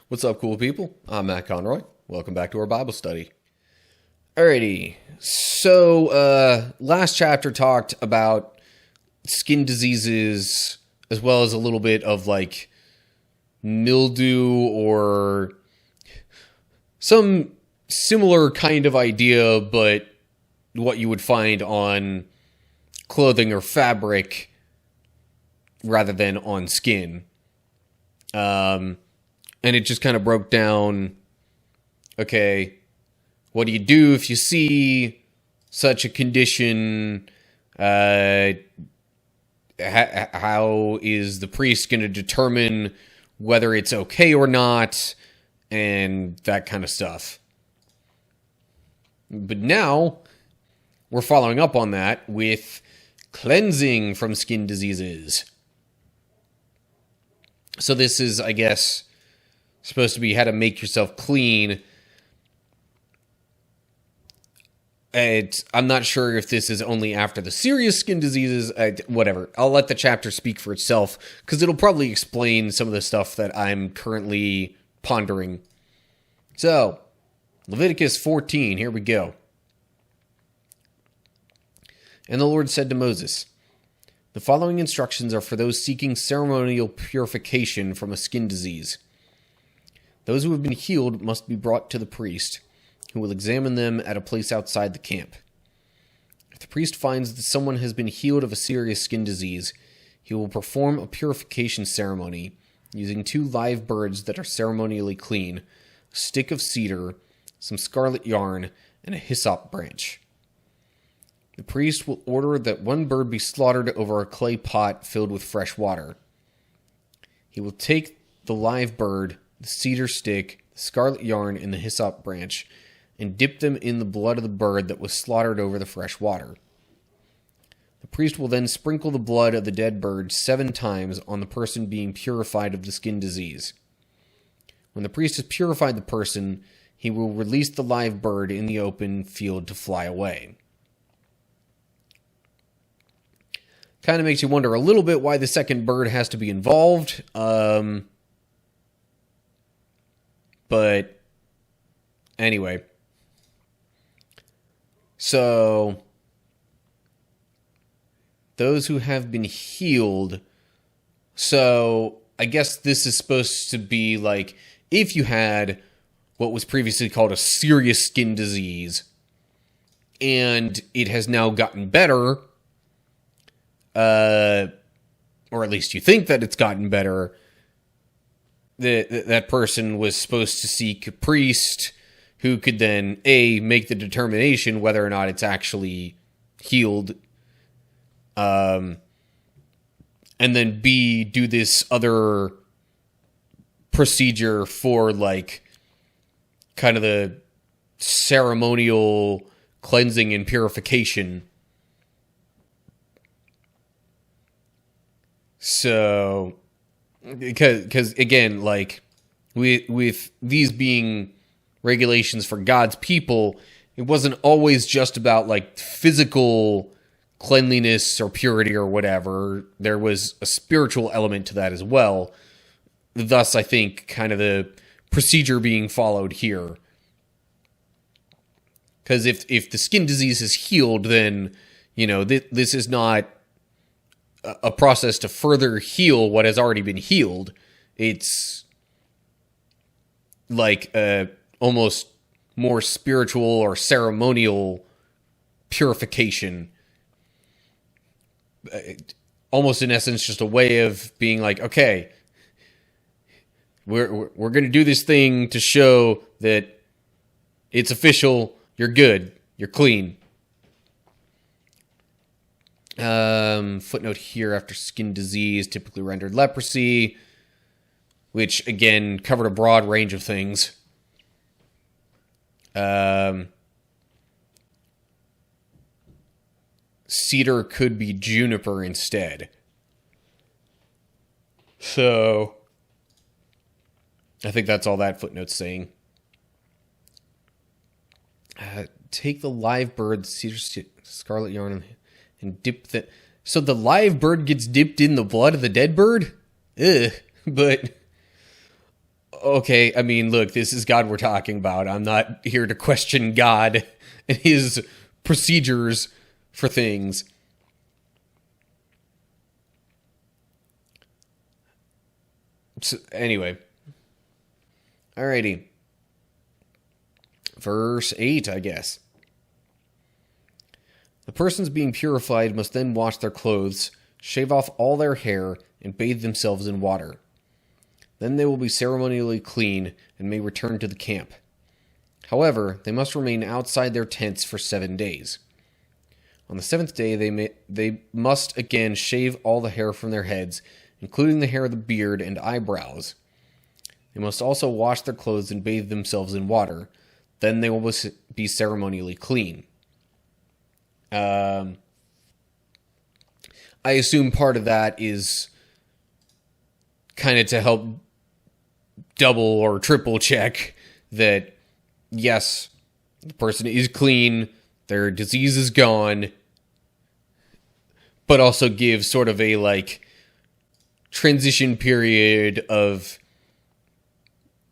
What's up, cool people? I'm Matt Conroy. Welcome back to our Bible study. Alrighty, so last chapter talked about skin diseases as well as a little bit of like mildew or some similar kind of idea, but what you would find on clothing or fabric rather than on skin. And it just kind of broke down, okay, what do you do if you see such a condition? How is the priest going to determine whether it's okay or not? And that kind of stuff. But now, we're following up on that with cleansing from skin diseases. So this is, I guess, supposed to be how to make yourself clean. I'm not sure if this is only after the serious skin diseases. Whatever. I'll let the chapter speak for itself, because it'll probably explain some of the stuff that I'm currently pondering. So, Leviticus 14, here we go. And the Lord said to Moses, "The following instructions are for those seeking ceremonial purification from a skin disease. Those who have been healed must be brought to the priest, who will examine them at a place outside the camp. If the priest finds that someone has been healed of a serious skin disease, he will perform a purification ceremony using 2 live birds that are ceremonially clean, a stick of cedar, some scarlet yarn, and a hyssop branch. The priest will order that 1 bird be slaughtered over a clay pot filled with fresh water. He will take the live bird, the cedar stick, the scarlet yarn, and the hyssop branch, and dip them in the blood of the bird that was slaughtered over the fresh water. The priest will then sprinkle the blood of the dead bird 7 times on the person being purified of the skin disease. When the priest has purified the person, he will release the live bird in the open field to fly away." Kind of makes you wonder a little bit why the second bird has to be involved. But anyway. So, those who have been healed. So, I guess this is supposed to be like, if you had what was previously called a serious skin disease, and it has now gotten better, or at least you think that it's gotten better, that person was supposed to seek a priest who could then, A, make the determination whether or not it's actually healed, and then B, do this other procedure for, like, kind of the ceremonial cleansing and purification. So, because again, like, with these being regulations for God's people, it wasn't always just about, like, physical cleanliness or purity or whatever. There was a spiritual element to that as well. Thus, I think, kind of the procedure being followed here. Because if the skin disease is healed, then, you know, this is not a process to further heal what has already been healed. It's like almost more spiritual or ceremonial purification. Almost in essence, just a way of being like, okay, we're going to do this thing to show that it's official. You're good. You're clean. Footnote here, after skin disease, typically rendered leprosy, which again covered a broad range of things. Cedar could be juniper instead. So, I think that's all that footnote's saying. Take the live bird, the cedar scarlet yarn, and dip the... So the live bird gets dipped in the blood of the dead bird? Ugh. But Okay, I mean, look, this is God we're talking about. I'm not here to question God and his procedures for things. So, anyway. Alrighty. Verse 8, I guess. The persons being purified must then wash their clothes, shave off all their hair, and bathe themselves in water. Then they will be ceremonially clean and may return to the camp. However, they must remain outside their tents for 7 days. On the seventh day, they must again shave all the hair from their heads, including the hair of the beard and eyebrows. They must also wash their clothes and bathe themselves in water. Then they will be ceremonially clean. I assume part of that is kind of to help double or triple check that, yes, the person is clean, their disease is gone, but also give sort of a, like, transition period of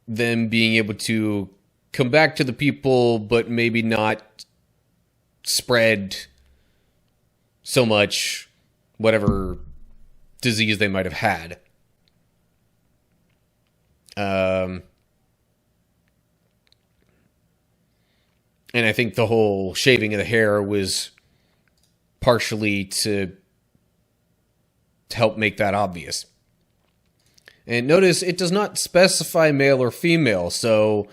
them being able to come back to the people, but maybe not spread so much whatever disease they might have had. And I think the whole shaving of the hair was partially to help make that obvious. And notice it does not specify male or female, so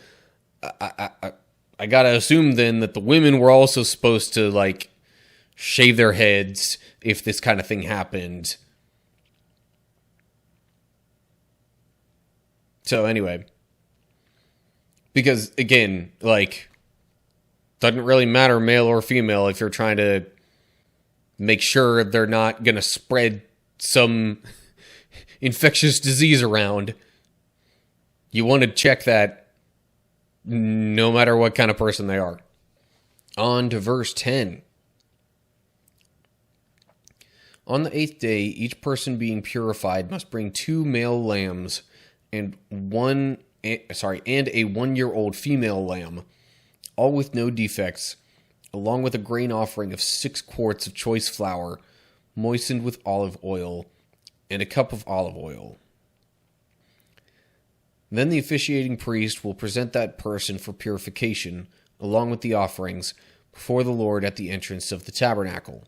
I gotta assume then that the women were also supposed to, like, shave their heads if this kind of thing happened. So anyway, because again, like, doesn't really matter male or female if you're trying to make sure they're not gonna spread some infectious disease around. You want to check that no matter what kind of person they are. On to verse 10. On the 8th day, each person being purified must bring 2 male lambs and a 1-year-old female lamb, all with no defects, along with a grain offering of 6 quarts of choice flour, moistened with olive oil, and a cup of olive oil. Then the officiating priest will present that person for purification, along with the offerings, before the Lord at the entrance of the tabernacle.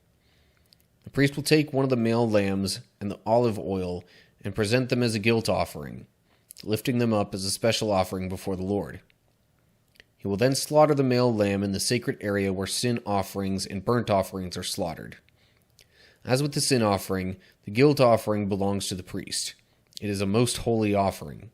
The priest will take one of the male lambs and the olive oil and present them as a guilt offering, lifting them up as a special offering before the Lord. He will then slaughter the male lamb in the sacred area where sin offerings and burnt offerings are slaughtered. As with the sin offering, the guilt offering belongs to the priest. It is a most holy offering.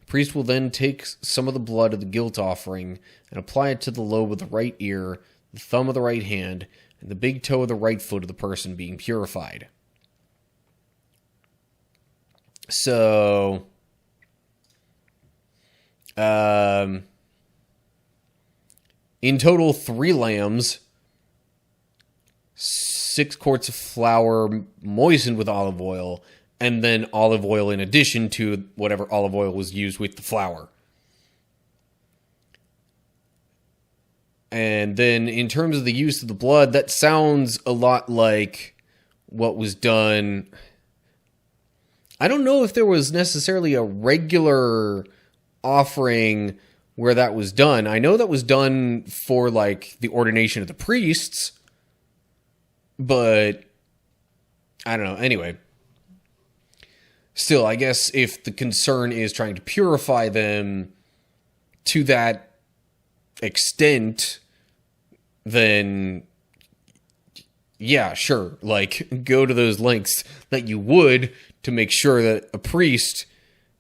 The priest will then take some of the blood of the guilt offering and apply it to the lobe of the right ear, the thumb of the right hand, and the big toe of the right foot of the person being purified. So, in total, 3 lambs, 6 quarts of flour moistened with olive oil, and then olive oil in addition to whatever olive oil was used with the flour. And then in terms of the use of the blood, that sounds a lot like what was done. I don't know if there was necessarily a regular offering where that was done. I know that was done for, like, the ordination of the priests, but I don't know. Anyway, still, I guess if the concern is trying to purify them to that extent, then yeah, sure, like, go to those lengths that you would to make sure that a priest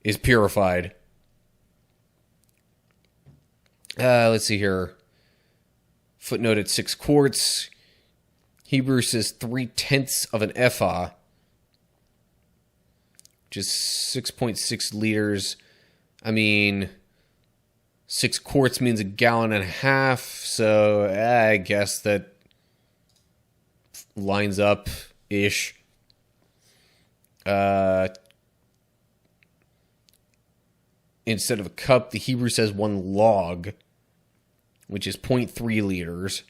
is purified. Let's see here. Footnote at 6 quarts. Hebrew says 3/10 of an ephah, which is 6.6 liters. I mean, 6 quarts means a gallon and a half, so I guess that lines up-ish. instead of a cup, the Hebrew says 1 log, which is 0.3 liters.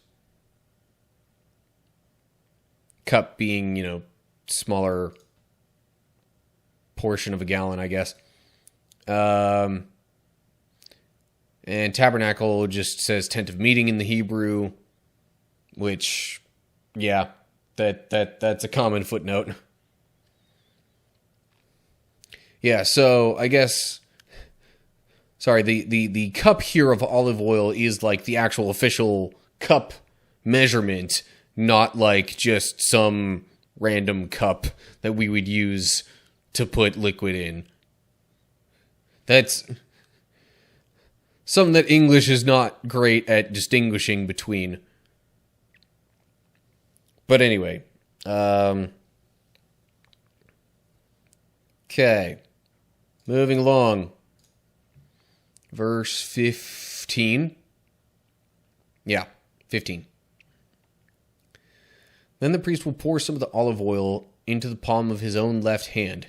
Cup being, smaller portion of a gallon, I guess. And tabernacle just says tent of meeting in the Hebrew, which, yeah, that's a common footnote. Yeah, so I guess, sorry, the cup here of olive oil is like the actual official cup measurement, not like just some random cup that we would use to put liquid in. That's something that English is not great at distinguishing between. But anyway, okay, moving along. Verse 15. Yeah, 15. Then the priest will pour some of the olive oil into the palm of his own left hand.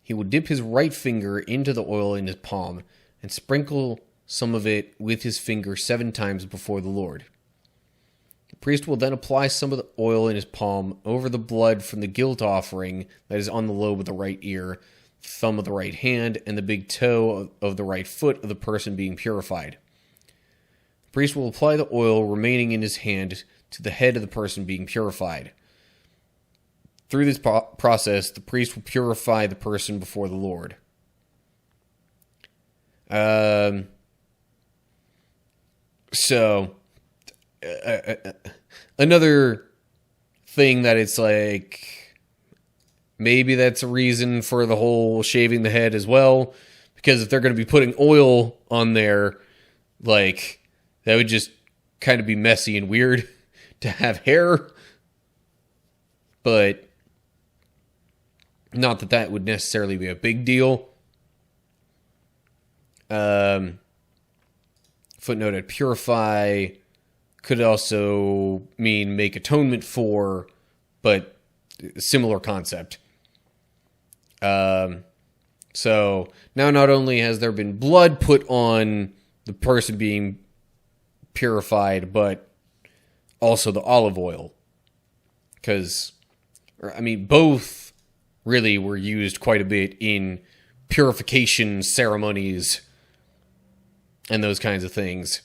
He will dip his right finger into the oil in his palm and sprinkle some of it with his finger 7 times before the Lord. The priest will then apply some of the oil in his palm over the blood from the guilt offering that is on the lobe of the right ear, the thumb of the right hand, and the big toe of the right foot of the person being purified. The priest will apply the oil remaining in his hand to the head of the person being purified. Through this process, the priest will purify the person before the Lord. Another thing that it's like, maybe that's a reason for the whole shaving the head as well, because if they're going to be putting oil on there, like, that would just kind of be messy and weird to have hair. But not that would necessarily be a big deal. Footnote at purify could also mean make atonement for, but similar concept. So now not only has there been blood put on the person being purified, but also the olive oil. Because, both really were used quite a bit in purification ceremonies and those kinds of things.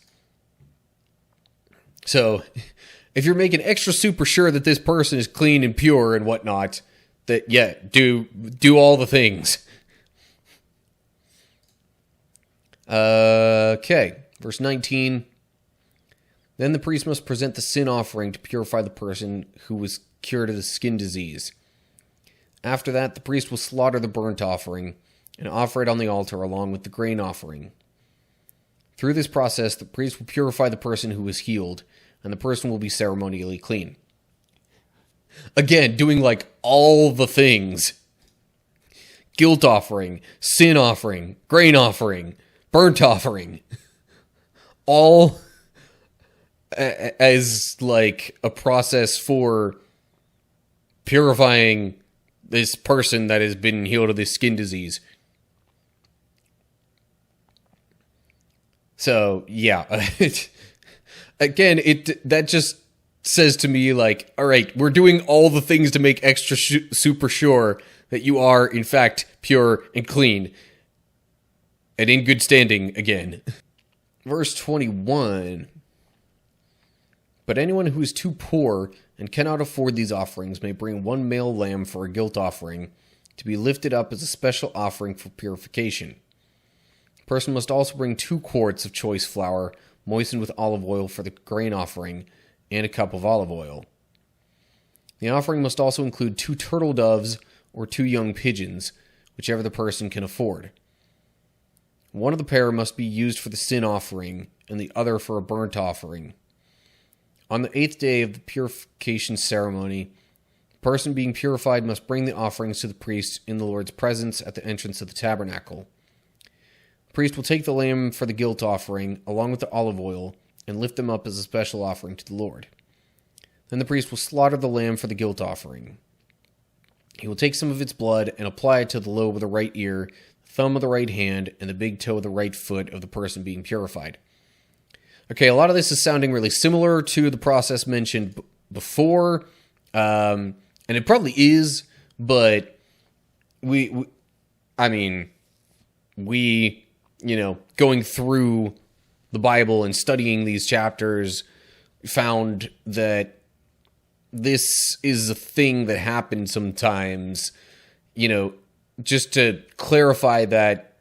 So, if you're making extra super sure that this person is clean and pure and whatnot, that, yeah, do all the things. Okay, verse 19. Then the priest must present the sin offering to purify the person who was cured of the skin disease. After that, the priest will slaughter the burnt offering and offer it on the altar along with the grain offering. Through this process, the priest will purify the person who was healed, and the person will be ceremonially clean. Again, doing like all the things. Guilt offering, sin offering, grain offering, burnt offering. All as like a process for purifying this person that has been healed of this skin disease. So, yeah. Again, that just says to me, like, all right, we're doing all the things to make extra super sure that you are, in fact, pure and clean. And in good standing again. Verse 21. But anyone who is too poor and cannot afford these offerings may bring 1 male lamb for a guilt offering to be lifted up as a special offering for purification. The person must also bring 2 quarts of choice flour moistened with olive oil for the grain offering and a cup of olive oil. The offering must also include 2 turtle doves or 2 young pigeons, whichever the person can afford. One of the pair must be used for the sin offering and the other for a burnt offering. On the 8th day of the purification ceremony, the person being purified must bring the offerings to the priest in the Lord's presence at the entrance of the tabernacle. The priest will take the lamb for the guilt offering, along with the olive oil, and lift them up as a special offering to the Lord. Then the priest will slaughter the lamb for the guilt offering. He will take some of its blood and apply it to the lobe of the right ear, the thumb of the right hand, and the big toe of the right foot of the person being purified. Okay, a lot of this is sounding really similar to the process mentioned before, and it probably is, but we going through the Bible and studying these chapters, found that this is a thing that happens sometimes, just to clarify that,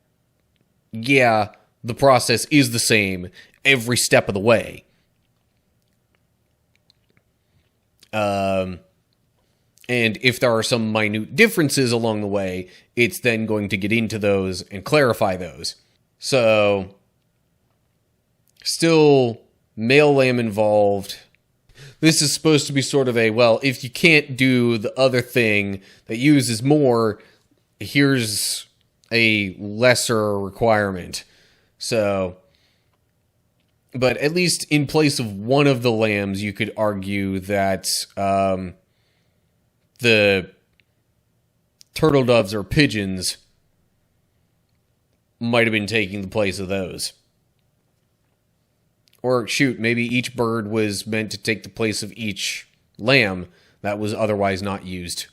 yeah, the process is the same every step of the way. And if there are some minute differences along the way, it's then going to get into those and clarify those. So, still male lamb involved. This is supposed to be sort of if you can't do the other thing that uses more, here's a lesser requirement. So, but at least in place of one of the lambs, you could argue that the turtle doves or pigeons might have been taking the place of those. Or, maybe each bird was meant to take the place of each lamb that was otherwise not used.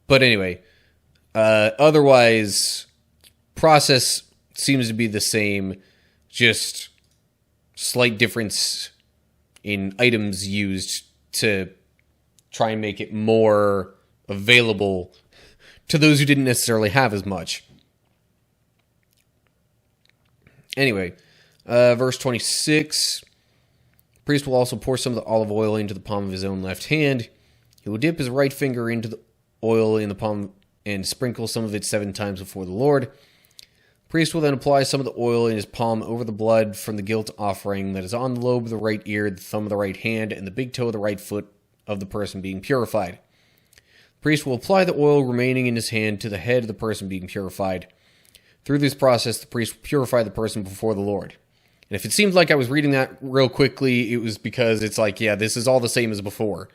But anyway, otherwise, process seems to be the same, just slight difference in items used to try and make it more available to those who didn't necessarily have as much. Anyway, verse 26, the priest will also pour some of the olive oil into the palm of his own left hand. He will dip his right finger into the oil in the palm and sprinkle some of it 7 times before the Lord. The priest will then apply some of the oil in his palm over the blood from the guilt offering that is on the lobe of the right ear, the thumb of the right hand, and the big toe of the right foot of the person being purified. The priest will apply the oil remaining in his hand to the head of the person being purified. Through this process, the priest will purify the person before the Lord. And if it seemed like I was reading that real quickly, it was because it's this is all the same as before.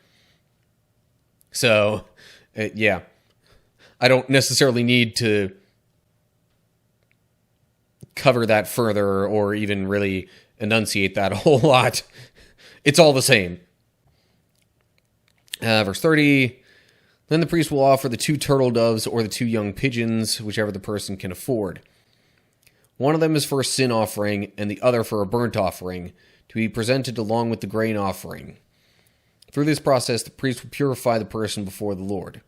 So, I don't necessarily need to cover that further or even really enunciate that a whole lot. It's all the same. Verse 30, then the priest will offer the 2 turtle doves or the 2 young pigeons, whichever the person can afford. One of them is for a sin offering, and the other for a burnt offering, to be presented along with the grain offering. Through this process, the priest will purify the person before the Lord.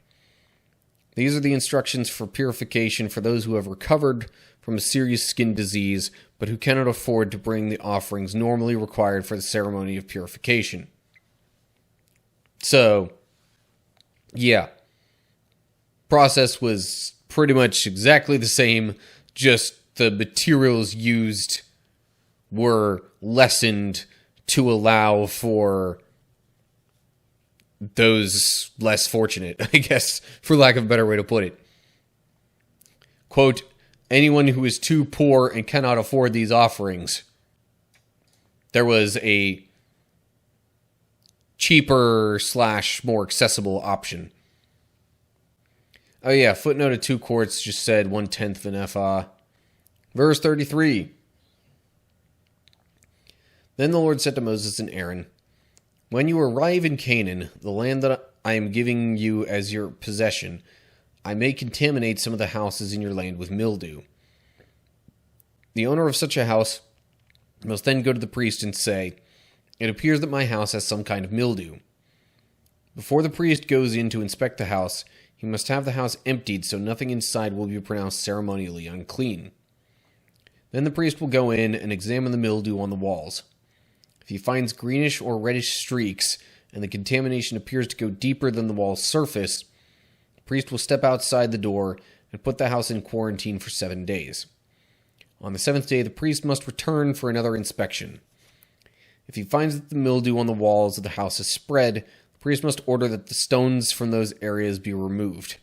These are the instructions for purification for those who have recovered from a serious skin disease, but who cannot afford to bring the offerings normally required for the ceremony of purification. So, process was pretty much exactly the same, just the materials used were lessened to allow for those less fortunate, I guess, for lack of a better way to put it. Quote, anyone who is too poor and cannot afford these offerings. There was a cheaper / more accessible option. Oh yeah, footnote of 2 quarts just said 1/10 an ephah. Verse 33. Then the Lord said to Moses and Aaron, when you arrive in Canaan, the land that I am giving you as your possession, I may contaminate some of the houses in your land with mildew. The owner of such a house must then go to the priest and say, it appears that my house has some kind of mildew. Before the priest goes in to inspect the house, he must have the house emptied so nothing inside will be pronounced ceremonially unclean. Then the priest will go in and examine the mildew on the walls. If he finds greenish or reddish streaks, and the contamination appears to go deeper than the wall's surface, the priest will step outside the door and put the house in quarantine for 7 days. On the 7th day, the priest must return for another inspection. If he finds that the mildew on the walls of the house has spread, the priest must order that the stones from those areas be removed.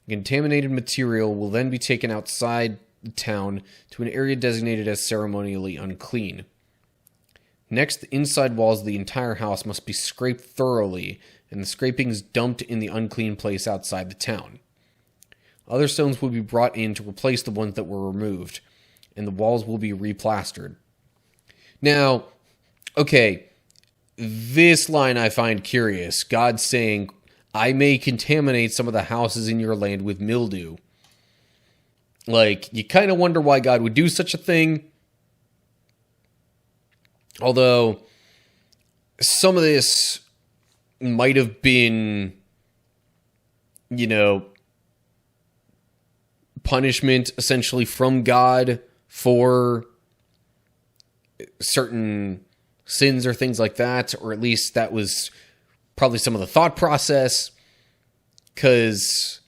The contaminated material will then be taken outside the town to an area designated as ceremonially unclean. Next, the inside walls of the entire house must be scraped thoroughly and the scrapings dumped in the unclean place outside the town. Other stones will be brought in to replace the ones that were removed, and the walls will be replastered. Now, okay, this line I find curious. God saying, I may contaminate some of the houses in your land with mildew. Like, you kind of wonder why God would do such a thing. Although, some of this might have been, punishment essentially from God for certain sins or things like that, or at least that was probably some of the thought process, because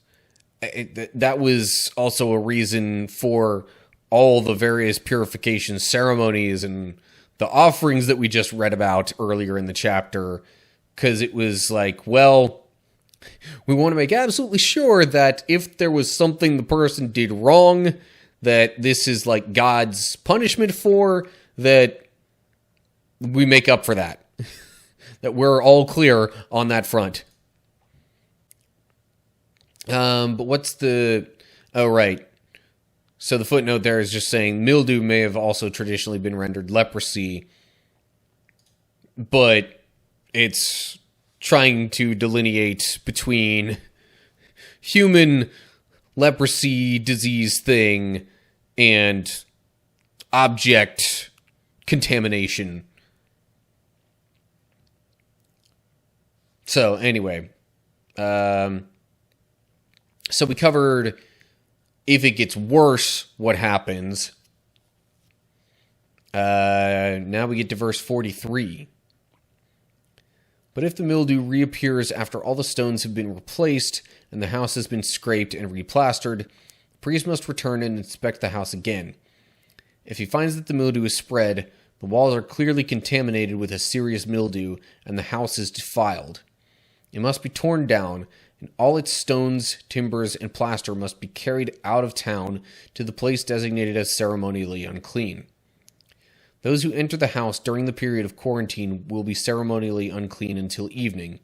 that was also a reason for all the various purification ceremonies and the offerings that we just read about earlier in the chapter, because it was like, well, we want to make absolutely sure that if there was something the person did wrong, that this is like God's punishment for, that we make up for that. That we're all clear on that front. But what's the... Oh, right. So the footnote there is just saying mildew may have also traditionally been rendered leprosy, but it's trying to delineate between human leprosy disease thing and object contamination. So anyway, so we covered if it gets worse, what happens. Now we get to verse 43. But if the mildew reappears after all the stones have been replaced and the house has been scraped and replastered, the priest must return and inspect the house again. If he finds that the mildew is spread, the walls are clearly contaminated with a serious mildew, and the house is defiled. It must be torn down, and all its stones, timbers, and plaster must be carried out of town to the place designated as ceremonially unclean. Those who enter the house during the period of quarantine will be ceremonially unclean until evening,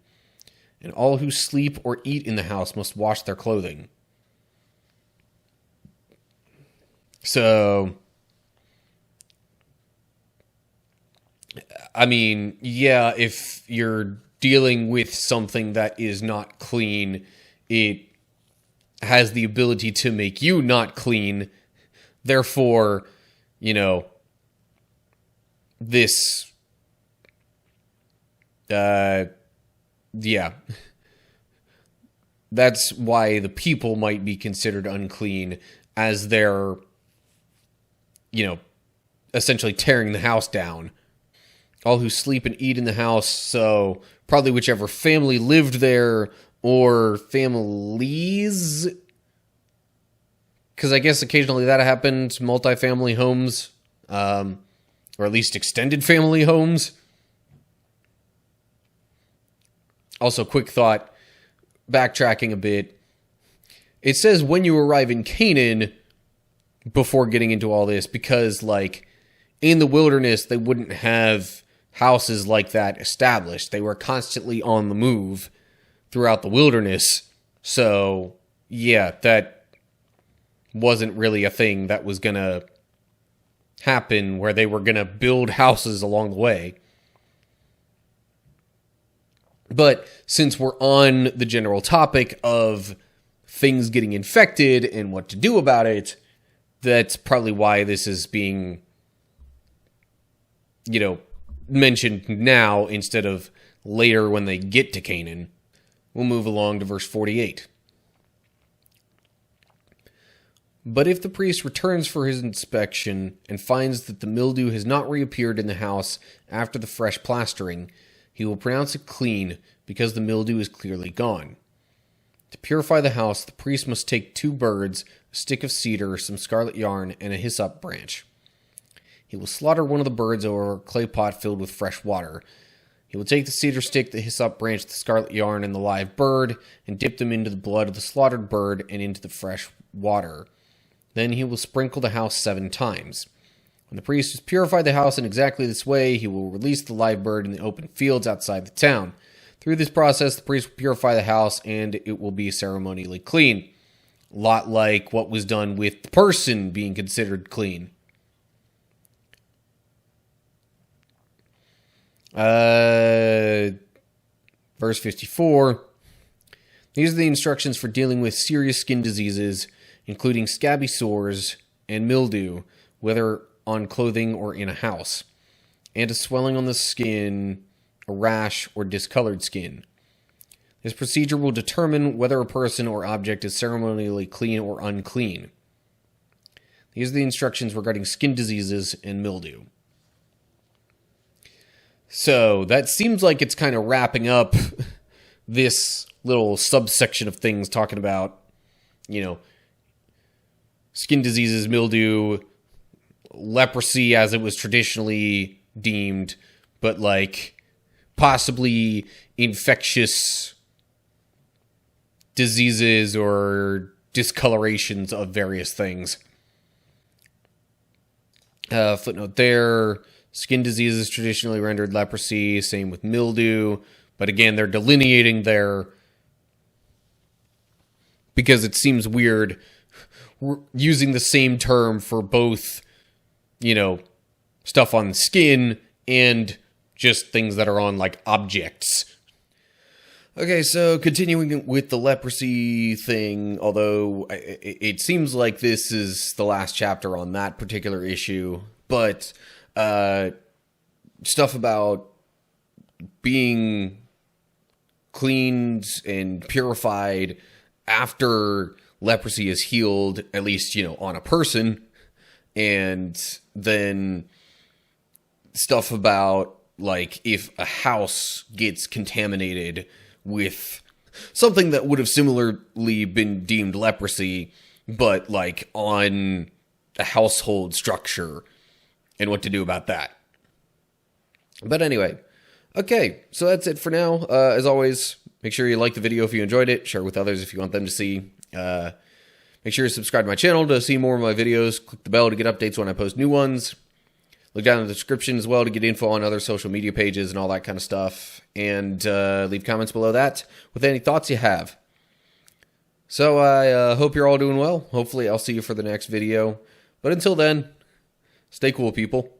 and all who sleep or eat in the house must wash their clothing. So, I mean, yeah, if you're dealing with something that is not clean, it has the ability to make you not clean. Therefore, this, yeah. That's why the people might be considered unclean, as they're, essentially tearing the house down. All who sleep and eat in the house, so probably whichever family lived there, or families, because I guess occasionally that happened, multifamily homes, or at least extended family homes. Also, quick thought, backtracking a bit, it says when you arrive in Canaan, before getting into all this, because, in the wilderness, they wouldn't have houses like that established. They were constantly on the move throughout the wilderness. So, yeah, that wasn't really a thing that was going to happen, where they were going to build houses along the way. But since we're on the general topic of things getting infected and what to do about it, that's probably why this is being, mentioned now instead of later when they get to Canaan. We'll move along to verse 48. But if the priest returns for his inspection and finds that the mildew has not reappeared in the house after the fresh plastering, he will pronounce it clean because the mildew is clearly gone. To purify the house, the priest must take 2 birds, a stick of cedar, some scarlet yarn, and a hyssop branch. He will slaughter one of the birds over a clay pot filled with fresh water. He will take the cedar stick, the hyssop branch, the scarlet yarn, and the live bird, and dip them into the blood of the slaughtered bird and into the fresh water. Then he will sprinkle the house 7 times. When the priest has purified the house in exactly this way, he will release the live bird in the open fields outside the town. Through this process, the priest will purify the house, and it will be ceremonially clean. A lot like what was done with the person being considered clean. Verse 54. These are the instructions for dealing with serious skin diseases, including scabby sores and mildew, whether on clothing or in a house, and a swelling on the skin, a rash, or discolored skin. This procedure will determine whether a person or object is ceremonially clean or unclean. These are the instructions regarding skin diseases and mildew. So, that seems like it's kind of wrapping up this little subsection of things talking about, skin diseases, mildew, leprosy as it was traditionally deemed, but possibly infectious diseases or discolorations of various things. Footnote there, skin diseases traditionally rendered leprosy, same with mildew, but again, they're delineating there because it seems weird using the same term for both, stuff on the skin and just things that are on, objects. Okay, so continuing with the leprosy thing, although it seems like this is the last chapter on that particular issue, but stuff about being cleaned and purified after leprosy is healed, at least, on a person, and then stuff about, if a house gets contaminated with something that would have similarly been deemed leprosy, but, on a household structure, and what to do about that. But anyway, okay, so that's it for now. As always, make sure you like the video if you enjoyed it, share it with others if you want them to see. Make sure you subscribe to my channel to see more of my videos. Click the bell to get updates when I post new ones. Look down in the description as well to get info on other social media pages and all that kind of stuff. And leave comments below that with any thoughts you have. So I hope you're all doing well. Hopefully I'll see you for the next video. But until then, stay cool, people.